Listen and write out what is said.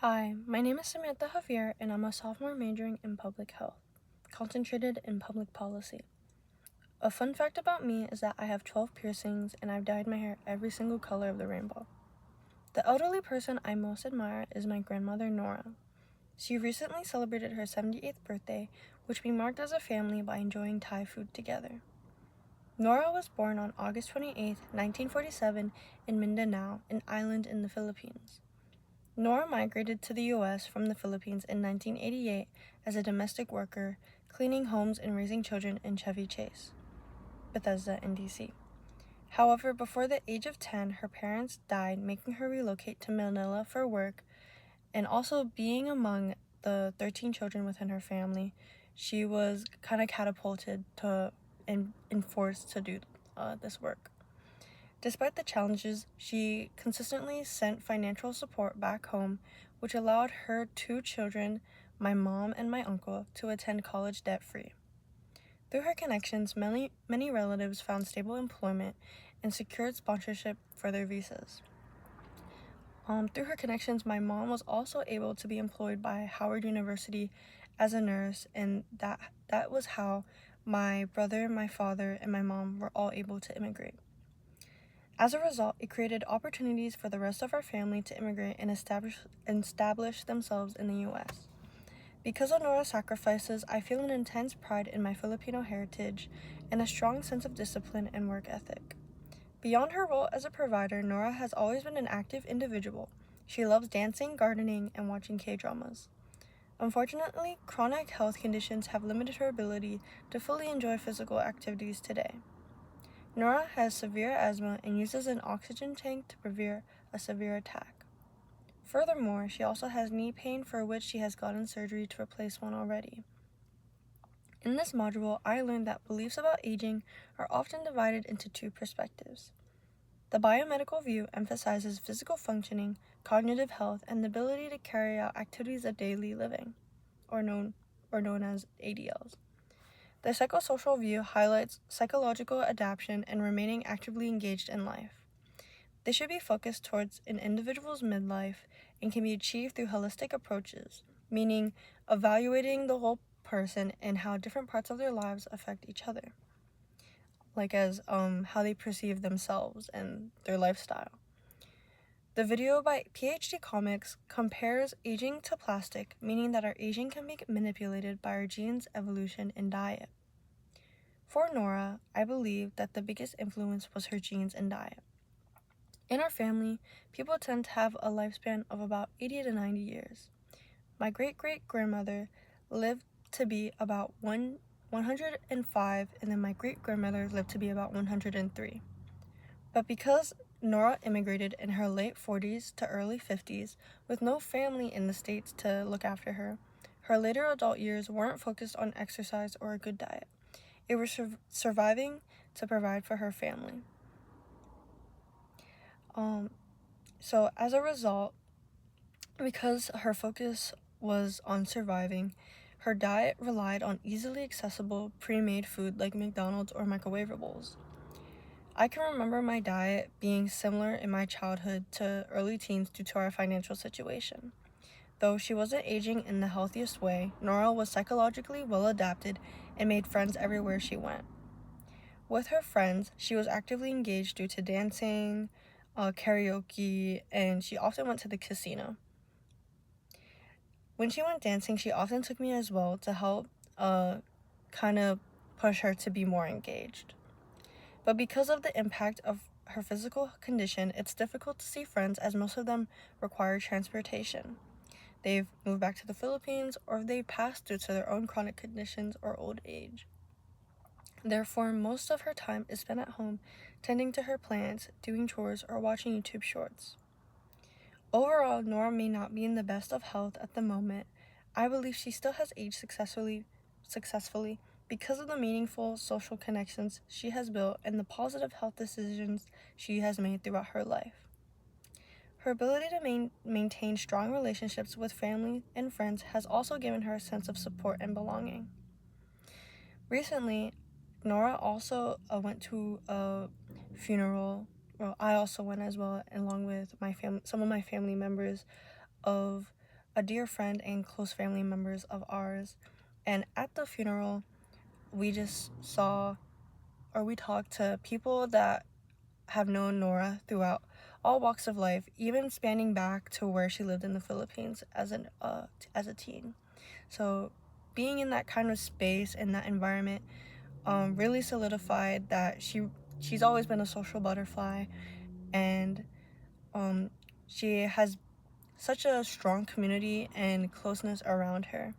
Hi, my name is Samantha Javier, and I'm a sophomore majoring in public health, concentrated in public policy. A fun fact about me is that I have 12 piercings and I've dyed my hair every single color of the rainbow. The elderly person I most admire is my grandmother, Nora. She recently celebrated her 78th birthday, which we marked as a family by enjoying Thai food together. Nora was born on August 28, 1947, in Mindanao, an island in the Philippines. Nora migrated to the U.S. from the Philippines in 1988 as a domestic worker, cleaning homes and raising children in Chevy Chase, Bethesda, and D.C. However, before the age of 10, her parents died, making her relocate to Manila for work, and also being among the 13 children within her family, she was kind of catapulted to and forced to do this work. Despite the challenges, she consistently sent financial support back home, which allowed her two children, my mom and my uncle, to attend college debt-free. Through her connections, many relatives found stable employment and secured sponsorship for their visas. Through her connections, my mom was also able to be employed by Howard University as a nurse, and that was how my brother, my father, and my mom were all able to immigrate. As a result, it created opportunities for the rest of our family to immigrate and establish themselves in the U.S. Because of Nora's sacrifices, I feel an intense pride in my Filipino heritage and a strong sense of discipline and work ethic. Beyond her role as a provider, Nora has always been an active individual. She loves dancing, gardening, and watching K-dramas. Unfortunately, chronic health conditions have limited her ability to fully enjoy physical activities today. Nora has severe asthma and uses an oxygen tank to prevent a severe attack. Furthermore, she also has knee pain for which she has gotten surgery to replace one already. In this module, I learned that beliefs about aging are often divided into two perspectives. The biomedical view emphasizes physical functioning, cognitive health, and the ability to carry out activities of daily living, or known as ADLs. The psychosocial view highlights psychological adaptation and remaining actively engaged in life. They should be focused towards an individual's midlife and can be achieved through holistic approaches, meaning evaluating the whole person and how different parts of their lives affect each other, like as how they perceive themselves and their lifestyle. The video by PhD Comics compares aging to plastic, meaning that our aging can be manipulated by our genes, evolution, and diet. For Nora, I believe that the biggest influence was her genes and diet. In our family, people tend to have a lifespan of about 80 to 90 years. My great-great-grandmother lived to be about 105, and then my great-grandmother lived to be about 103. But because Nora immigrated in her late 40s to early 50s with no family in the States to look after her, her later adult years weren't focused on exercise or a good diet. It was surviving to provide for her family. So as a result, because her focus was on surviving, her diet relied on easily accessible pre-made food like McDonald's or microwavables. I can remember my diet being similar in my childhood to early teens due to our financial situation. Though she wasn't aging in the healthiest way, Nora was psychologically well adapted and made friends everywhere she went. With her friends, she was actively engaged due to dancing, karaoke, and she often went to the casino. When she went dancing, she often took me as well to help kind of push her to be more engaged. But because of the impact of her physical condition, it's difficult to see friends as most of them require transportation. They've moved back to the Philippines or they've passed due to their own chronic conditions or old age. Therefore, most of her time is spent at home tending to her plants, doing chores, or watching YouTube shorts. Overall, Nora may not be in the best of health at the moment. I believe she still has aged successfully because of the meaningful social connections she has built and the positive health decisions she has made throughout her life. Her ability to maintain strong relationships with family and friends has also given her a sense of support and belonging. Recently, Nora also went to a funeral. Well, I also went as well, along with some of my family members, of a dear friend and close family members of ours. And at the funeral, we just saw, or we talked to people that have known Nora throughout all walks of life, even spanning back to where she lived in the Philippines as a teen. So being in that kind of space and that environment really solidified that she's always been a social butterfly, and she has such a strong community and closeness around her.